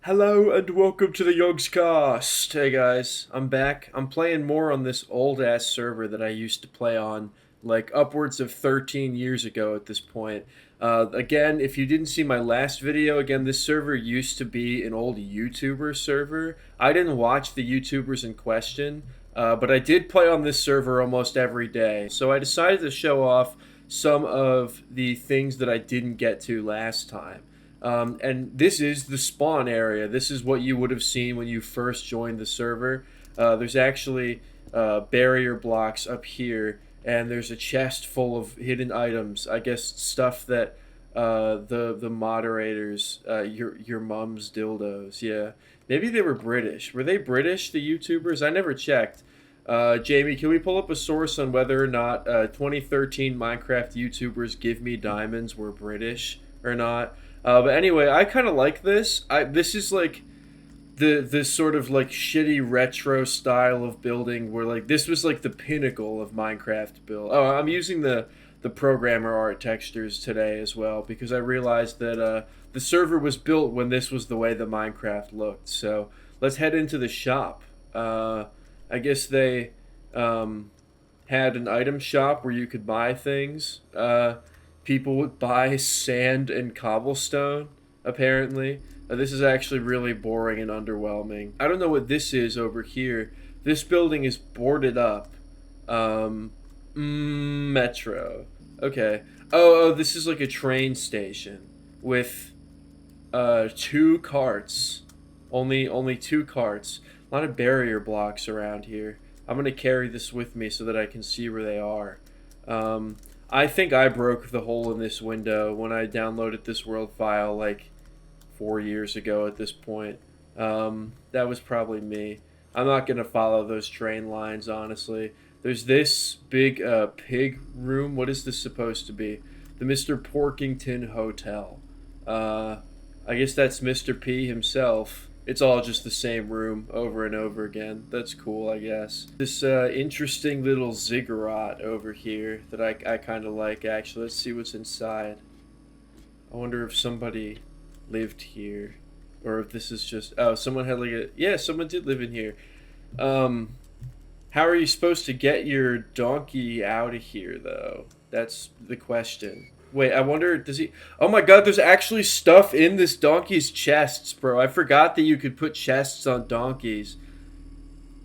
Hello and welcome to the Yogscast. Hey guys, I'm back. I'm playing more on this old ass server that I used to play on like upwards of 13 years ago at this point. Again, if you didn't see my last video, again, this server used to be an old YouTuber server. I didn't watch the YouTubers in question, but I did play on this server almost every day. So I decided to show off some of the things that I didn't get to last time. And this is the spawn area. This is what you would have seen when you first joined the server. There's actually barrier blocks up here, and there's a chest full of hidden items. I guess stuff that the moderators, your mom's dildos. Yeah, maybe they were British. Were they British? The YouTubers? I never checked. Jamie, can we pull up a source on whether or not 2013 Minecraft YouTubers Give Me Diamonds were British or not? But anyway, I kind of like this. This is like this sort of like shitty retro style of building where like this was like the pinnacle of Minecraft build. Oh, I'm using the programmer art textures today as well because I realized that the server was built when this was the way the Minecraft looked. So let's head into the shop. I guess they had an item shop where you could buy things. People would buy sand and cobblestone, apparently. This is actually really boring and underwhelming. I don't know what this is over here. This building is boarded up. Metro. Okay. Oh, this is like a train station with two carts. Only two carts. A lot of barrier blocks around here. I'm gonna carry this with me so that I can see where they are. I think I broke the hole in this window when I downloaded this world file like 4 years ago at this point. That was probably me. I'm not going to follow those train lines, honestly. There's this big pig room. What is this supposed to be? The Mr. Porkington Hotel. I guess that's Mr. P himself. It's all just the same room over and over again. That's cool, I guess. This interesting little ziggurat over here that I kind of like, actually. Let's see what's inside. I wonder if somebody lived here. Or if this is just... Oh, someone had like a... Yeah, someone did live in here. How are you supposed to get your donkey out of here, though? That's the question. Wait, I wonder, does he... Oh my god, there's actually stuff in this donkey's chests, bro. I forgot that you could put chests on donkeys.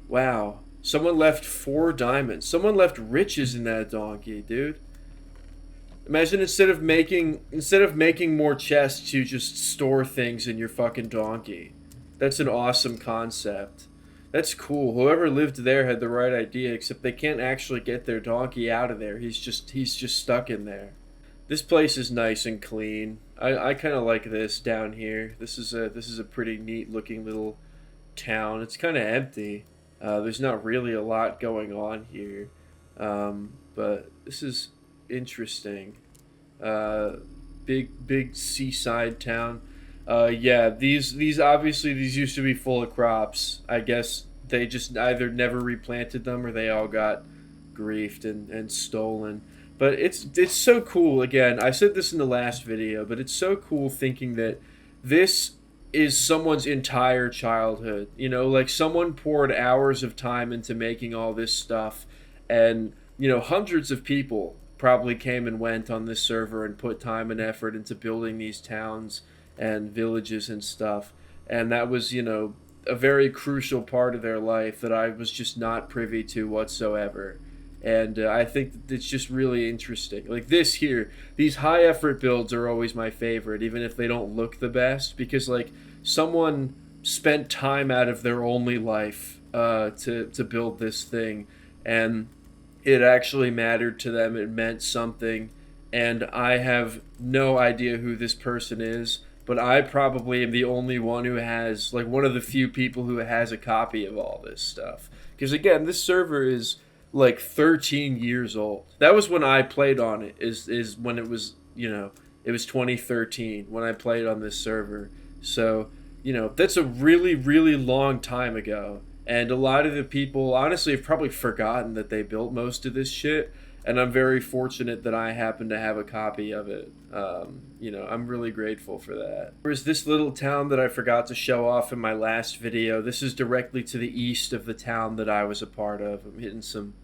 Wow. Someone left 4 diamonds. Someone left riches in that donkey, dude. Imagine instead of making more chests, you just store things in your fucking donkey. That's an awesome concept. That's cool. Whoever lived there had the right idea, except they can't actually get their donkey out of there. He's just stuck in there. This place is nice and clean. I kind of like this down here. This is a pretty neat looking little town. It's kind of empty. There's not really a lot going on here, but this is interesting. Big seaside town. Yeah, these obviously these used to be full of crops. I guess they just either never replanted them or they all got griefed and stolen. But it's so cool. Again, I said this in the last video, but it's so cool thinking that this is someone's entire childhood. You know, like someone poured hours of time into making all this stuff, and you know, hundreds of people probably came and went on this server and put time and effort into building these towns and villages and stuff. And that was, you know, a very crucial part of their life that I was just not privy to whatsoever. And I think it's just really interesting. Like this here, these high effort builds are always my favorite, even if they don't look the best, because like someone spent time out of their only life to build this thing, and it actually mattered to them. It meant something, and I have no idea who this person is, but I probably am the only one who has, like, one of the few people who has a copy of all this stuff. Because again, this server is like 13 years old. That was when I played on it, is when it was, you know, it was 2013 when I played on this server. So, you know, that's a really, really long time ago. And a lot of the people, honestly, have probably forgotten that they built most of this shit. and I'm very fortunate that I happen to have a copy of it. You know, I'm really grateful for that. There's this little town that I forgot to show off in my last video. This is directly to the east of the town that I was a part of. I'm hitting some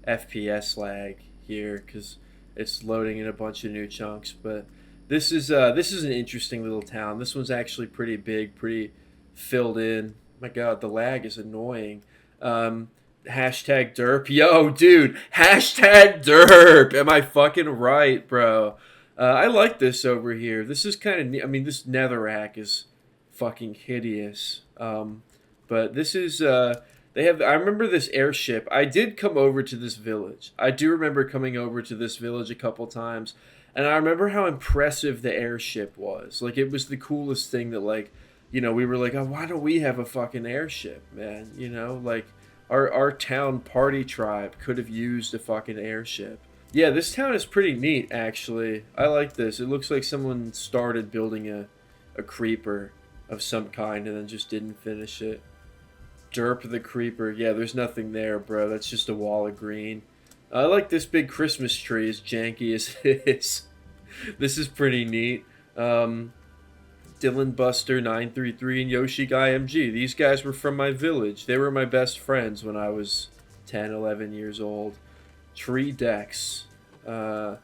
FPS lag here because it's loading in a bunch of new chunks, but this is an interesting little town. This one's actually pretty big, pretty filled in. My God, the lag is annoying. Hashtag derp. Yo, dude, hashtag derp. Am I fucking right, bro? I like this over here. This is kind of neat. I mean, this netherrack is fucking hideous. But this is, they have, I remember this airship. I did come over to this village. I do remember coming over to this village a couple times. And I remember how impressive the airship was. Like, it was the coolest thing that, like, you know, we were like, oh, why don't we have a fucking airship, man? You know, like, our town party tribe could have used a fucking airship. Yeah, this town is pretty neat, actually. I like this. It looks like someone started building a creeper of some kind and then just didn't finish it. Derp the creeper. Yeah, there's nothing there, bro. That's just a wall of green. I like this big Christmas tree, as janky as it is. This is pretty neat. Dylan Buster 933 and Yoshi IMG. These guys were from my village. They were my best friends when I was 10, 11 years old. Tree decks. Let's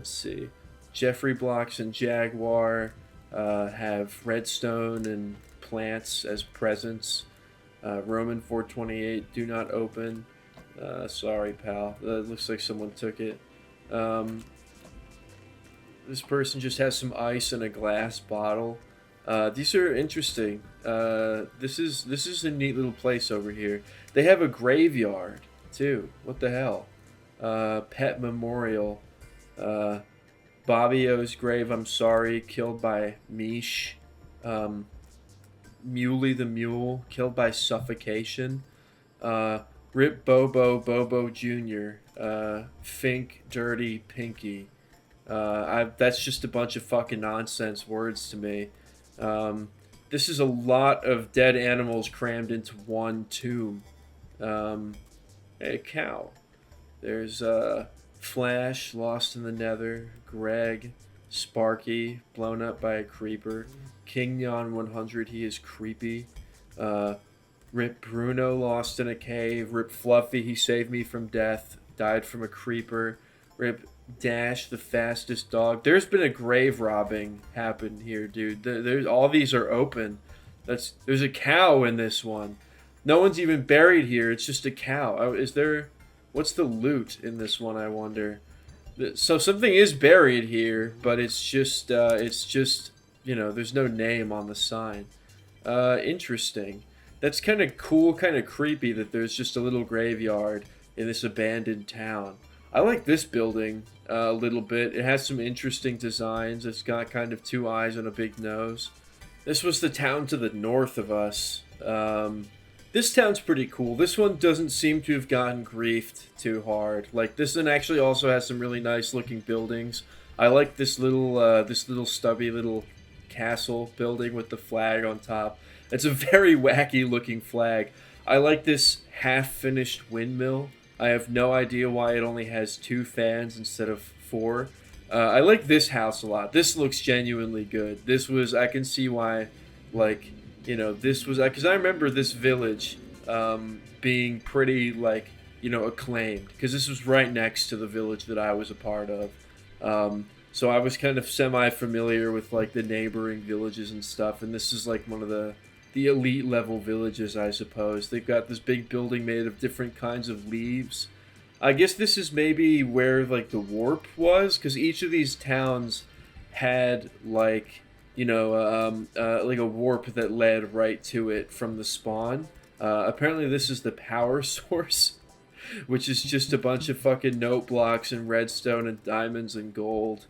see. Jeffrey Blocks and Jaguar have redstone and plants as presents. Roman 428, do not open. Sorry, pal. Looks like someone took it. This person just has some ice in a glass bottle. These are interesting. This is a neat little place over here. They have a graveyard too. What the hell? Pet memorial. Bobby O's grave. I'm sorry. Killed by Mish. Muley the mule. Killed by suffocation. Rip Bobo Jr. Fink Dirty Pinky. That's just a bunch of fucking nonsense words to me. This is a lot of dead animals crammed into one tomb. A cow. There's Flash, lost in the nether. Greg, Sparky, blown up by a creeper. King Neon 100, he is creepy. Rip Bruno, lost in a cave. Rip Fluffy, he saved me from death. Died from a creeper. Rip Dash, the fastest dog. There's been a grave robbing happen here, dude. There's all these are open. There's a cow in this one. No one's even buried here. It's just a cow. Is there? What's the loot in this one? I wonder. So something is buried here, but it's just you know, there's no name on the sign. Interesting. That's kind of cool, kind of creepy that there's just a little graveyard in this abandoned town. I like this building a little bit. It has some interesting designs. It's got kind of two eyes and a big nose. This was the town to the north of us. This town's pretty cool. This one doesn't seem to have gotten griefed too hard. Like, this one actually also has some really nice looking buildings. I like this little stubby little castle building with the flag on top. It's a very wacky looking flag. I like this half-finished windmill. I have no idea why it only has 2 fans instead of 4. I like this house a lot. This looks genuinely good. I can see why, like, you know, this was, because I remember this village being pretty, like, you know, acclaimed. Because this was right next to the village that I was a part of. So I was kind of semi-familiar with, like, the neighboring villages and stuff. And this is, like, one of the elite level villages, I suppose. They've got this big building made of different kinds of leaves. I guess this is maybe where, like, the warp was, because each of these towns had, like, you know, like a warp that led right to it from the spawn. Apparently this is the power source, which is just a bunch of fucking note blocks and redstone and diamonds and gold.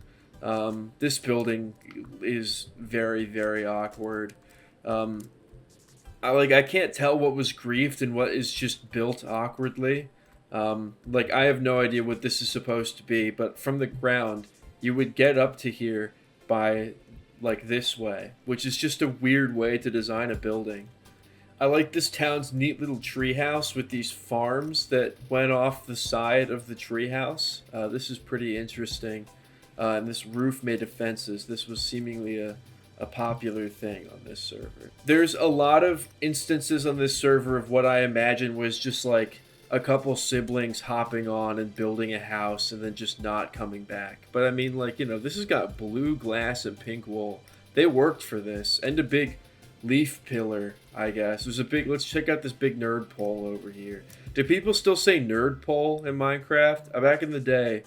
This building is very, very awkward. I can't tell what was griefed and what is just built awkwardly. Like, I have no idea what this is supposed to be, but from the ground, you would get up to here by, like, this way, which is just a weird way to design a building. I like this town's neat little treehouse with these farms that went off the side of the treehouse. This is pretty interesting. And this roof made of fences. This was seemingly a popular thing on this server. There's a lot of instances on this server of what I imagine was just like a couple siblings hopping on and building a house and then just not coming back. But I mean, like, you know, this has got blue glass and pink wool. They worked for this. And a big leaf pillar, I guess. There's a big, let's check out this big nerd pole over here. Do people still say nerd pole in Minecraft? Back in the day,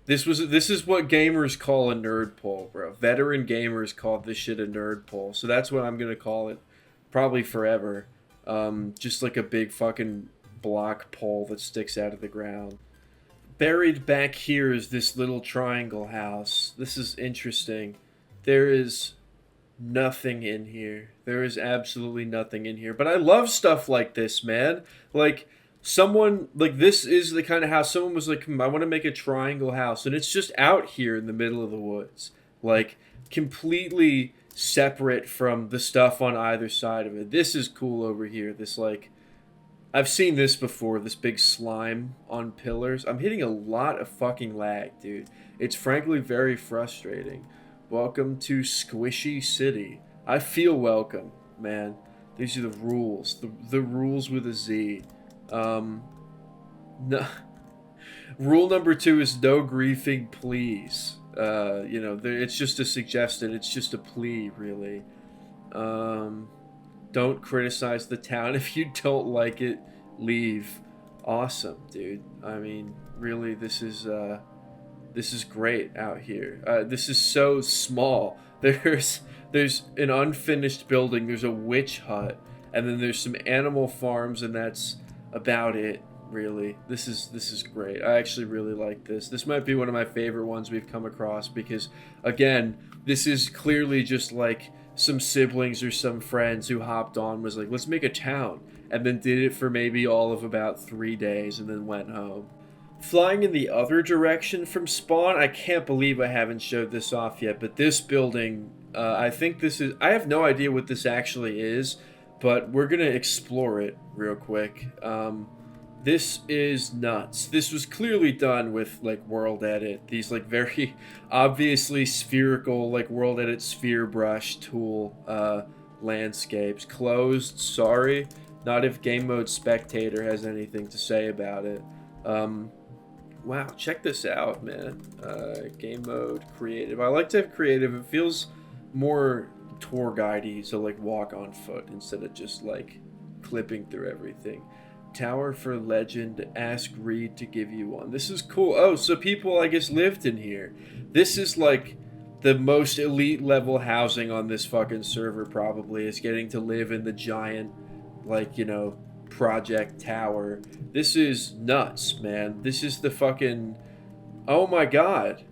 this is what gamers call a nerd pole, bro. Veteran gamers called this shit a nerd pole. So that's what I'm gonna call it, probably forever. Just like a big fucking block pole that sticks out of the ground. Buried back here is this little triangle house. This is interesting. There is nothing in here. There is absolutely nothing in here. But I love stuff like this, man. Like, someone, like, this is the kind of house someone was like, I want to make a triangle house. And it's just out here in the middle of the woods. Like, completely separate from the stuff on either side of it. This is cool over here. This, like, I've seen this before, this big slime on pillars. I'm hitting a lot of fucking lag, dude. It's frankly very frustrating. Welcome to Squishy City. I feel welcome, man. These are the rules. The rules with a Z. No. Rule number 2 is no griefing, please. You know, it's just a suggestion. It's just a plea, really. Don't criticize the town. If you don't like it, leave. Awesome, dude. I mean, really, this is great out here. This is so small. There's an unfinished building. There's a witch hut, and then there's some animal farms, and that's about it, really. This is great. I actually really like this. This might be one of my favorite ones we've come across because, again, this is clearly just like some siblings or some friends who hopped on, was like, let's make a town, and then did it for maybe all of about 3 days and then went home. Flying in the other direction from spawn, I can't believe I haven't showed this off yet, but this building, I think this is, I have no idea what this actually is, but we're gonna explore it real quick. This is nuts. This was clearly done with, like, World Edit. These, like, very obviously spherical, like, World Edit sphere brush tool landscapes. Closed, sorry. Not if Game Mode Spectator has anything to say about it. Wow, check this out, man. Game Mode Creative. I like to have creative. It feels more tour guide-y, so, like, walk on foot instead of just, like, clipping through everything. Tower for Legend, ask Reed to give you one. This is cool. Oh, so people, I guess, lived in here. This is, like, the most elite level housing on this fucking server, probably, is getting to live in the giant, like, you know, project tower. This is nuts, man. This is the fucking... Oh my god.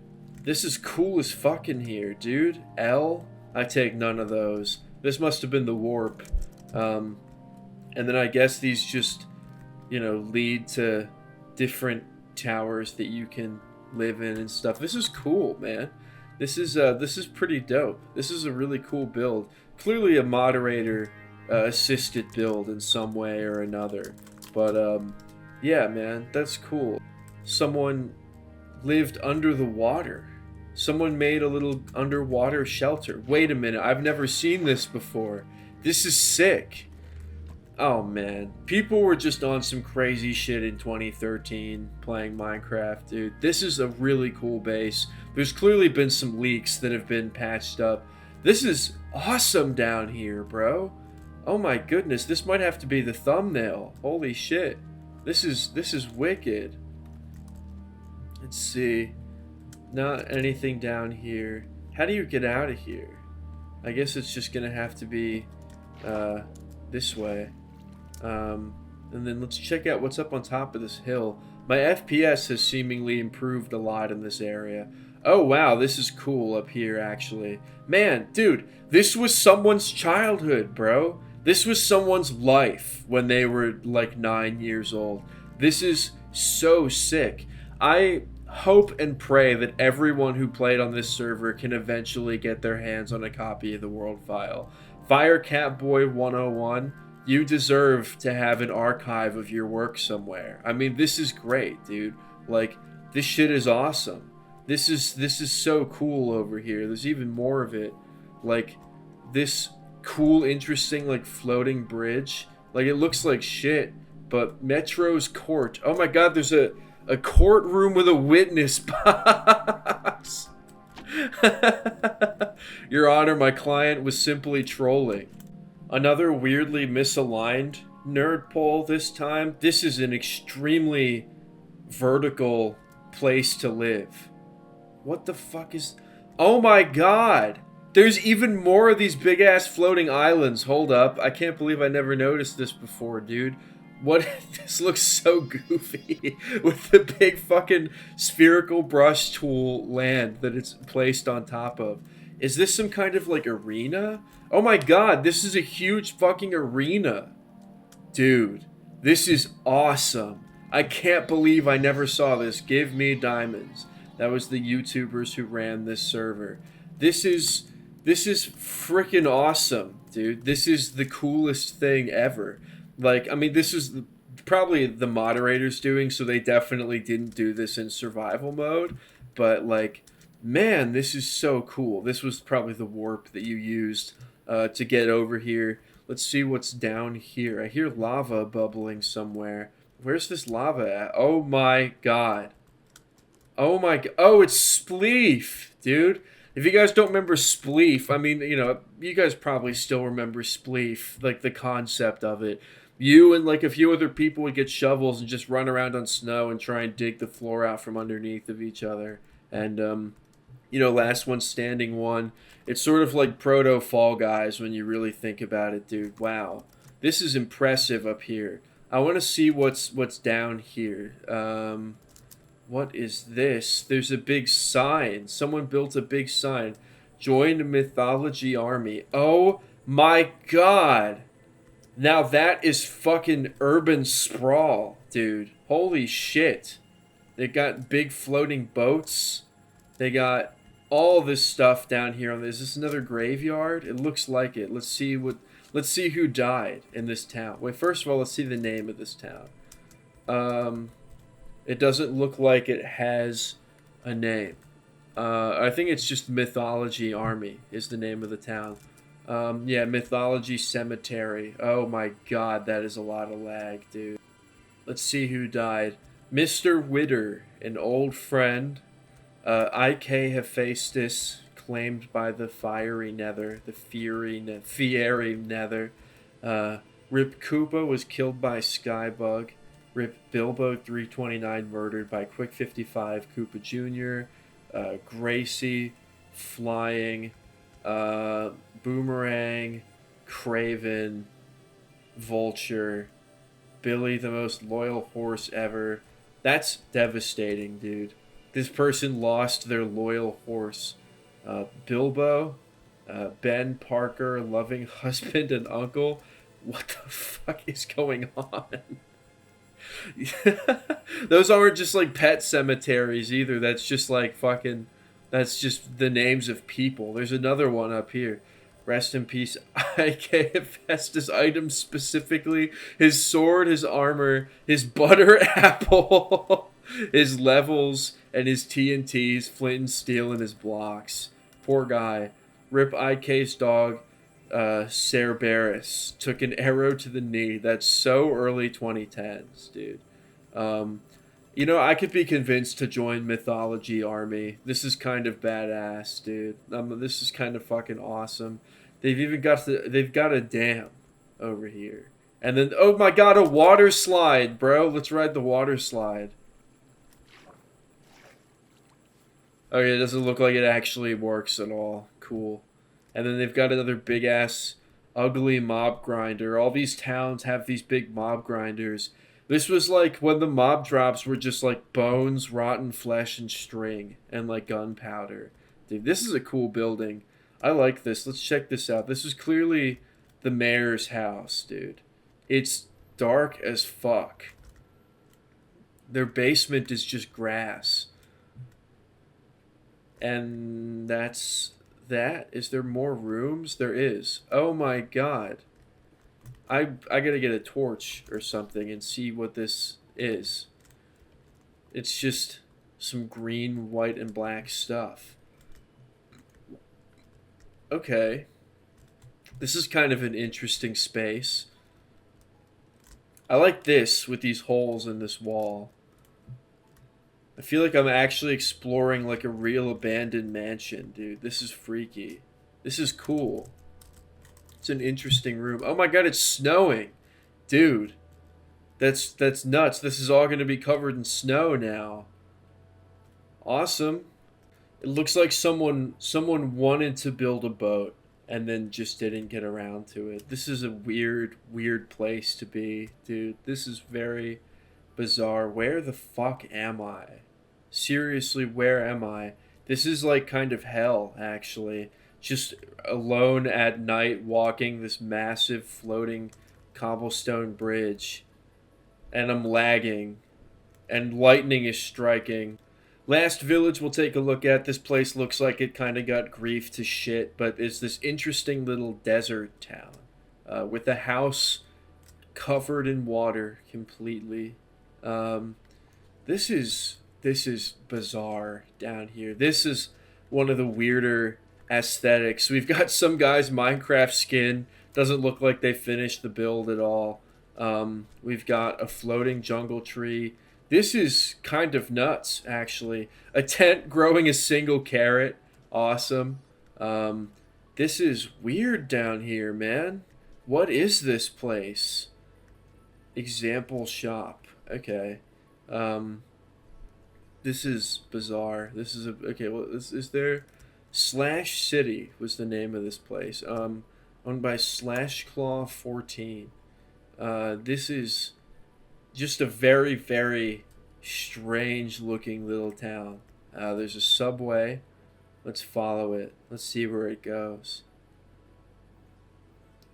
This is cool as fuck in here, dude. L? I take none of those. This must have been the warp. And then I guess these just, you know, lead to different towers that you can live in and stuff. This is cool, man. This is pretty dope. This is a really cool build. Clearly a moderator assisted build in some way or another. But yeah, man, that's cool. Someone lived under the water. Someone made a little underwater shelter. Wait a minute, I've never seen this before. This is sick. Oh man, people were just on some crazy shit in 2013 playing Minecraft, dude. This is a really cool base. There's clearly been some leaks that have been patched up. This is awesome down here, bro. Oh my goodness, this might have to be the thumbnail. Holy shit. This is wicked. Let's see. Not anything down here. How do you get out of here? I guess it's just gonna have to be this way. And then let's check out what's up on top of this hill. My FPS has seemingly improved a lot in this area. Oh wow, this is cool up here actually. Man, dude, this was someone's childhood, bro. This was someone's life when they were like 9 years old. This is so sick. I hope and pray that everyone who played on this server can eventually get their hands on a copy of the world file. Firecatboy 101, You deserve to have an archive of your work somewhere. I mean, this is great, dude. Like, this shit is awesome. This is so cool over here. There's even more of it. Like, this cool, interesting, like, floating bridge. Like, it looks like shit, but Metro's court. Oh my god, there's a courtroom with a witness box. Your Honor, my client was simply trolling. Another weirdly misaligned nerd poll this time. This is an extremely vertical place to live. What the fuck is... Oh my god! There's even more of these big-ass floating islands. Hold up. I can't believe I never noticed this before, dude. What? This looks so goofy. With the big fucking spherical brush tool land that it's placed on top of. Is this some kind of, like, arena? Oh my god, this is a huge fucking arena. Dude, this is awesome. I can't believe I never saw this. Give me diamonds. That was the YouTubers who ran this server. This is freaking awesome, dude. This is the coolest thing ever. Like, I mean, this is probably the moderators doing, so they definitely didn't do this in survival mode. But, like, man, this is so cool. This was probably the warp that you used to get over here. Let's see what's down here. I hear lava bubbling somewhere. Where's this lava at? Oh my god. Oh my god. Oh, it's Spleef, dude. If you guys don't remember Spleef, I mean, you know, you guys probably still remember Spleef, like the concept of it. You and like a few other people would get shovels and just run around on snow and try and dig the floor out from underneath of each other. And, you know, last one standing won. It's sort of like proto Fall Guys when you really think about it, dude. Wow. This is impressive up here. I want to see what's down here. What is this? There's a big sign. Someone built a big sign. Join Mythology Army. Oh my god. Now that is fucking urban sprawl, dude. Holy shit. They got big floating boats. They got all this stuff down here. Is this another graveyard? It looks like it. Let's see who died in this town. Wait, first of all, let's see the name of this town. It doesn't look like it has a name. I think it's just Mythology Army is the name of the town. Yeah, Mythology Cemetery. Oh my god, that is a lot of lag, dude. Let's see who died. Mr. Witter, an old friend. IK Hephaestus, claimed by the fiery nether, the fiery nether. Rip Koopa was killed by Skybug. Rip Bilbo 329 murdered by Quick 55 Koopa Jr. Gracie, Flying, Boomerang, Craven, Vulture, Billy the most loyal horse ever. That's devastating, dude. This person lost their loyal horse. Bilbo, Ben Parker, loving husband and uncle. What the fuck is going on? Those aren't just like pet cemeteries either. That's just like fucking... That's just the names of people. There's another one up here. Rest in peace, IK Hephaestus items specifically. His sword, his armor, his butter apple, his levels, and his TNTs, flint and steel, and his blocks. Poor guy. Rip IK's dog, Cerberus. Took an arrow to the knee. That's so early 2010s, dude. You know, I could be convinced to join Mythology Army. This is kind of badass, dude. This is kind of fucking awesome. They've got a dam over here. And then, oh my god, a water slide, bro. Let's ride the water slide. Okay, it doesn't look like it actually works at all. Cool. And then they've got another big-ass, ugly mob grinder. All these towns have these big mob grinders. This was like when the mob drops were just like bones, rotten flesh, and string, and like gunpowder. Dude, this is a cool building. I like this. Let's check this out. This is clearly the mayor's house, dude. It's dark as fuck. Their basement is just grass. And that's that. Is there more rooms? There is. Oh my god. I gotta get a torch or something and see what this is. It's just some green, white, and black stuff. Okay. This is kind of an interesting space. I like this with these holes in this wall. I feel like I'm actually exploring like a real abandoned mansion, dude. This is freaky. This is cool. It's an interesting room. Oh my god, it's snowing. Dude, that's nuts. This is all going to be covered in snow now. Awesome. It looks like someone wanted to build a boat and then just didn't get around to it. This is a weird place to be, dude. This is very bizarre. Where the fuck am I? Seriously, where am I? This is like kind of hell, actually. Just alone at night walking this massive floating cobblestone bridge. And I'm lagging. And lightning is striking. Last village we'll take a look at. This place looks like it kind of got grief to shit, but it's this interesting little desert town with a house covered in water completely. Um, this is bizarre down here. This is one of the weirder aesthetics. We've got some guy's Minecraft skin. Doesn't look like they finished the build at all. We've got a floating jungle tree. This is kind of nuts, actually. A tent growing a single carrot. Awesome. This is weird down here, man. What is this place? Example shop. Okay. This is bizarre. This is a... Okay, well, is there... Slash City was the name of this place. Owned by Slash Claw 14. This is just a very strange looking little town. There's a subway. Let's follow it. Let's see where it goes.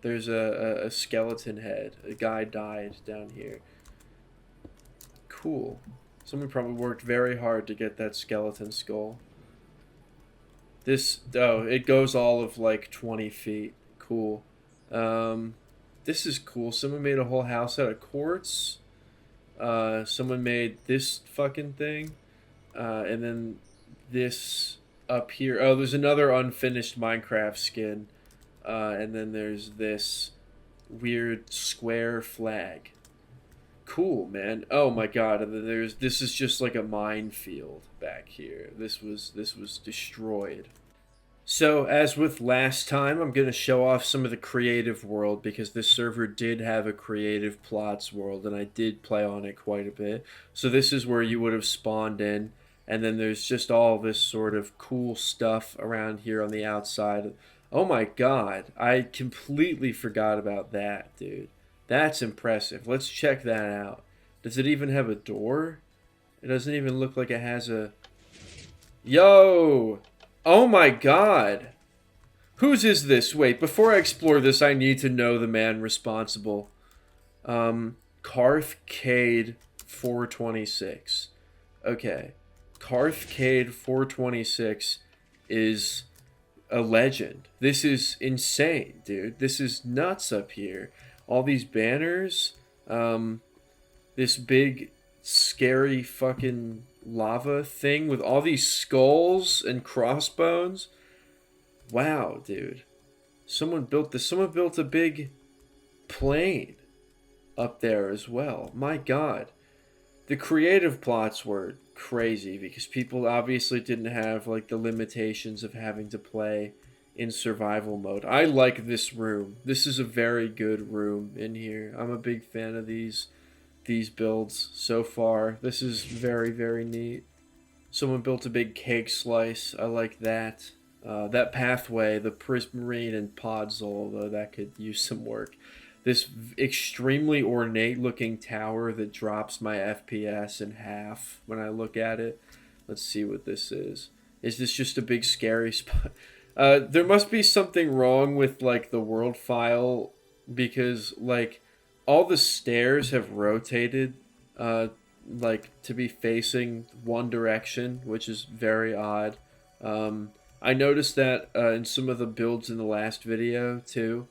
There's a skeleton head. A guy died down here. Cool. Someone probably worked very hard to get that skeleton skull. This, oh, it goes all of like 20 feet. Cool. This is cool. Someone made a whole house out of quartz. Someone made this fucking thing. And then this up here. Oh, there's another unfinished Minecraft skin. And then there's this weird square flag. Cool, man. Oh my god. And then this is just like a minefield back here. This was destroyed. So, as with last time, I'm going to show off some of the creative world because this server did have a creative plots world and I did play on it quite a bit. So this is where you would have spawned in, and then there's just all this sort of cool stuff around here on the outside. Oh my god, I completely forgot about that, dude. That's impressive. Let's check that out. Does it even have a door? It doesn't even look like it has a... Yo! Oh my god! Whose is this? Wait, before I explore this, I need to know the man responsible. Karthcade 426. Okay. Karthcade 426 is a legend. This is insane, dude. This is nuts up here. All these banners. This big, scary fucking lava thing with all these skulls and crossbones. Wow, dude. Someone built this. Someone built a big plane up there as well. My god. The creative plots were crazy because people obviously didn't have like the limitations of having to play in survival mode. I like this room. This is a very good room in here. I'm a big fan of these builds so far. This is very neat. Someone built a big cake slice. I like that. That pathway, the Prismarine and Podzol, though, that could use some work. This extremely ornate looking tower that drops my FPS in half when I look at it. Let's see what this is. Is this just a big scary spot? There must be something wrong with like the world file because like all the stairs have rotated like to be facing one direction, which is very odd. I noticed that in some of the builds in the last video too.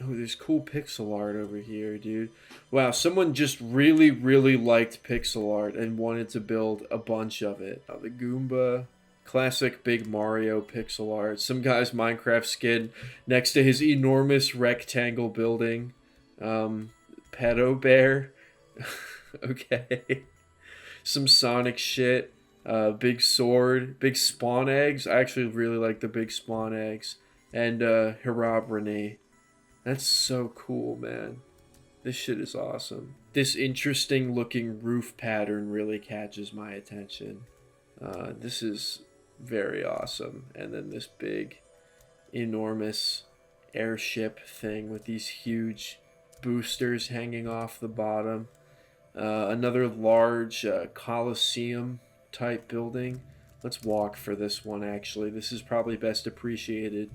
Oh, there's cool pixel art over here, dude. Wow, someone just really, really liked pixel art and wanted to build a bunch of it. The Goomba, classic big Mario pixel art. Some guy's Minecraft skin next to his enormous rectangle building. Pedo Bear. Okay. Some Sonic shit. Big sword. Big spawn eggs. I actually really like the big spawn eggs. And Herobrine. That's so cool, man. This shit is awesome. This interesting looking roof pattern really catches my attention. This is very awesome. And then this big, enormous airship thing with these huge boosters hanging off the bottom. Another large Colosseum type building. Let's walk for this one, actually. This is probably best appreciated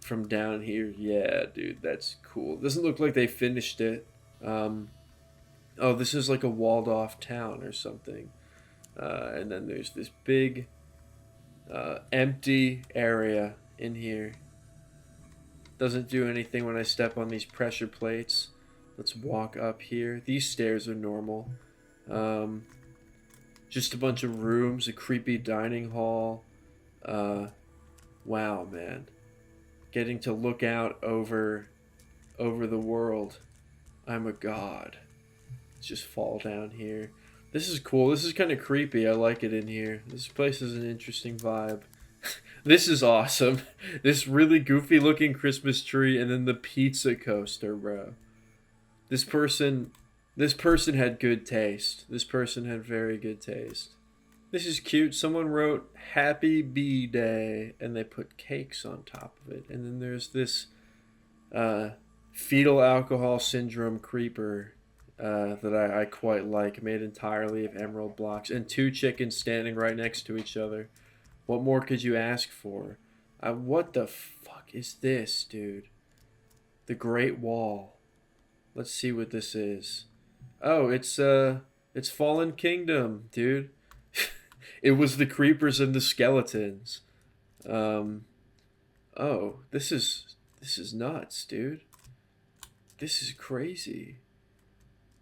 from down here. Yeah, dude, that's cool. Doesn't look like they finished it. Oh, this is like a walled off town or something. And then there's this big empty area in here. Doesn't do anything when I step on these pressure plates. Let's walk up here. These stairs are normal. Just a bunch of rooms, a creepy dining hall. Wow, man. Getting to look out over the world. I'm a god. Let's just fall down here. This is cool. This is kind of creepy. I like it in here. This place is an interesting vibe. This is awesome. This really goofy looking Christmas tree and then the pizza coaster, bro. This person had good taste. This person had very good taste. This is cute. Someone wrote Happy B-Day and they put cakes on top of it. And then there's this fetal alcohol syndrome creeper that I quite like, made entirely of emerald blocks. And two chickens standing right next to each other. What more could you ask for? What the fuck is this, dude? The Great Wall. Let's see what this is. Oh, it's Fallen Kingdom, dude. It was the creepers and the skeletons. Oh, this is nuts, dude. This is crazy.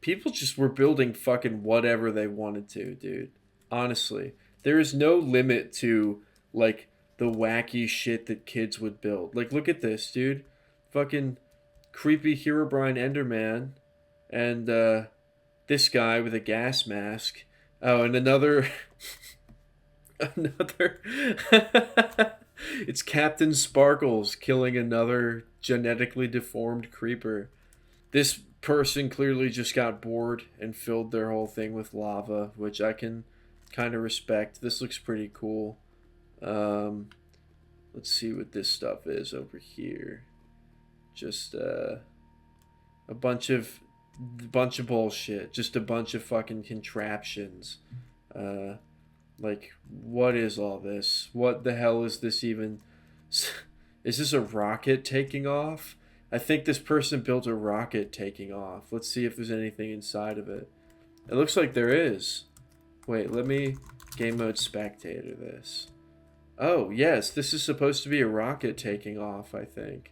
People just were building fucking whatever they wanted to, dude. Honestly, there is no limit to like the wacky shit that kids would build. Like, look at this, dude. Fucking creepy Herobrine Enderman, and this guy with a gas mask. Oh, and another. Another. It's Captain Sparkles killing another genetically deformed creeper. This person clearly just got bored and filled their whole thing with lava, which I can kind of respect. This looks pretty cool. Let's see what this stuff is over here. Just a bunch of bullshit. Just a bunch of fucking contraptions. Like, what is all this? What the hell is this even? Is this a rocket taking off? I think this person built a rocket taking off. Let's see if there's anything inside of it. It looks like there is. Wait, let me game mode spectator this. Oh, yes, this is supposed to be a rocket taking off, I think.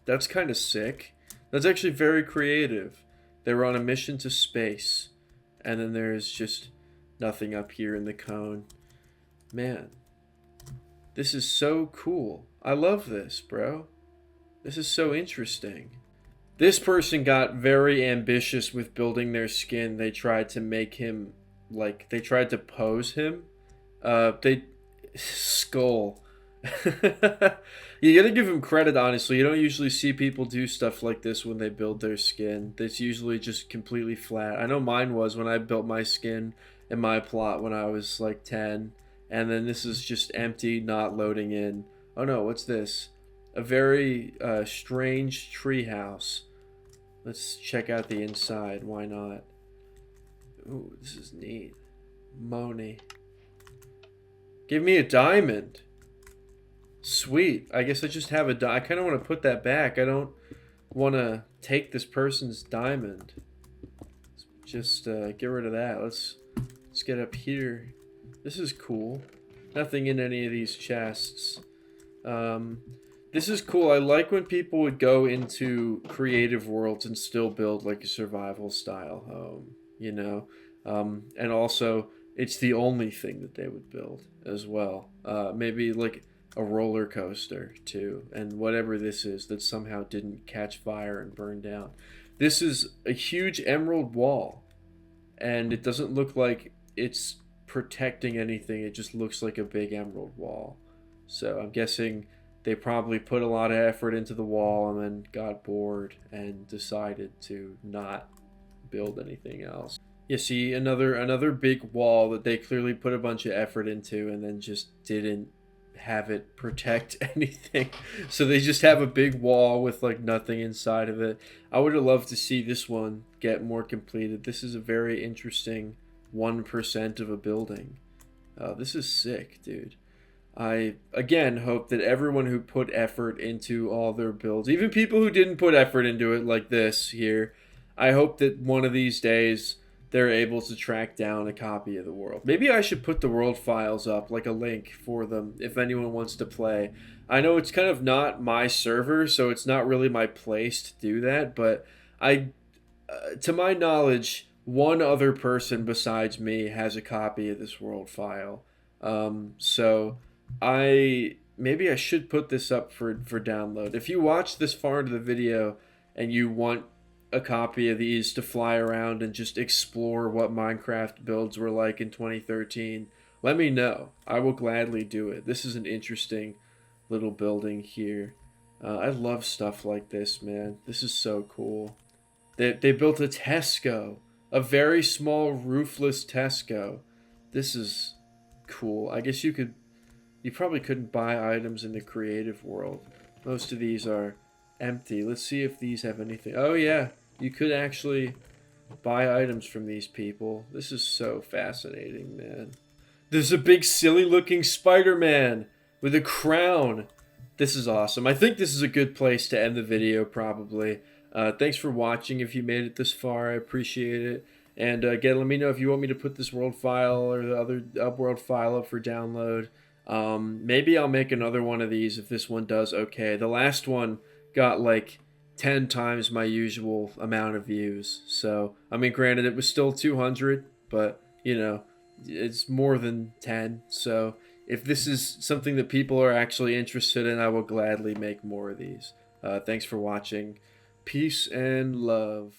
That's kind of sick. That's actually very creative. They were on a mission to space. And then there's just nothing up here in the cone. Man, this is so cool. I love this, bro. This is so interesting. This person got very ambitious with building their skin. They tried to make him, like, they tried to pose him. Skull. You gotta give him credit, honestly. You don't usually see people do stuff like this when they build their skin. It's usually just completely flat. I know mine was when I built my skin in my plot when I was like 10. And then this is just empty, not loading in. Oh no, what's this? A very strange treehouse. Let's check out the inside. Why not? Ooh, this is neat. Moni. Give me a diamond. Sweet. I guess I just have a I kind of want to put that back. I don't want to take this person's diamond. Just get rid of that. Let's get up here. This is cool. Nothing in any of these chests. This is cool. I like when people would go into creative worlds and still build like a survival style home, you know? And also, it's the only thing that they would build as well. Maybe like a roller coaster too, and whatever this is that somehow didn't catch fire and burn down. This is a huge emerald wall, and it doesn't look like it's protecting anything. It just looks like a big emerald wall. So I'm guessing they probably put a lot of effort into the wall and then got bored and decided to not build anything else. You see another big wall that they clearly put a bunch of effort into and then just didn't have it protect anything. So they just have a big wall with like nothing inside of it. I would have loved to see this one get more completed. This is a very interesting 1% of a building. This is sick, dude. I again hope that everyone who put effort into all their builds, even people who didn't put effort into it like this here, I hope that one of these days they're able to track down a copy of the world. Maybe I should put the world files up, like a link for them, if anyone wants to play. I know it's kind of not my server, so it's not really my place to do that, but to my knowledge, one other person besides me has a copy of this world file. So I maybe I should put this up for download. If you watch this far into the video and you want a copy of these to fly around and just explore what Minecraft builds were like in 2013, let me know. I will gladly do it. This is an interesting little building here. I love stuff like this, man. This is so cool. They built a Tesco, a very small roofless Tesco. This is cool. I guess you probably couldn't buy items in the creative world. Most of these are empty. Let's see if these have anything. Oh yeah, you could actually buy items from these people. This is so fascinating, man. There's a big silly looking Spider-Man with a crown. This is awesome. I think this is a good place to end the video probably. Thanks for watching if you made it this far. I appreciate it. And again, let me know if you want me to put this world file or the other Upworld file up for download. Maybe I'll make another one of these if this one does okay. The last one got like 10 times my usual amount of views. So, I mean, granted, it was still 200, but, you know, it's more than 10. So, if this is something that people are actually interested in, I will gladly make more of these. Thanks for watching. Peace and love.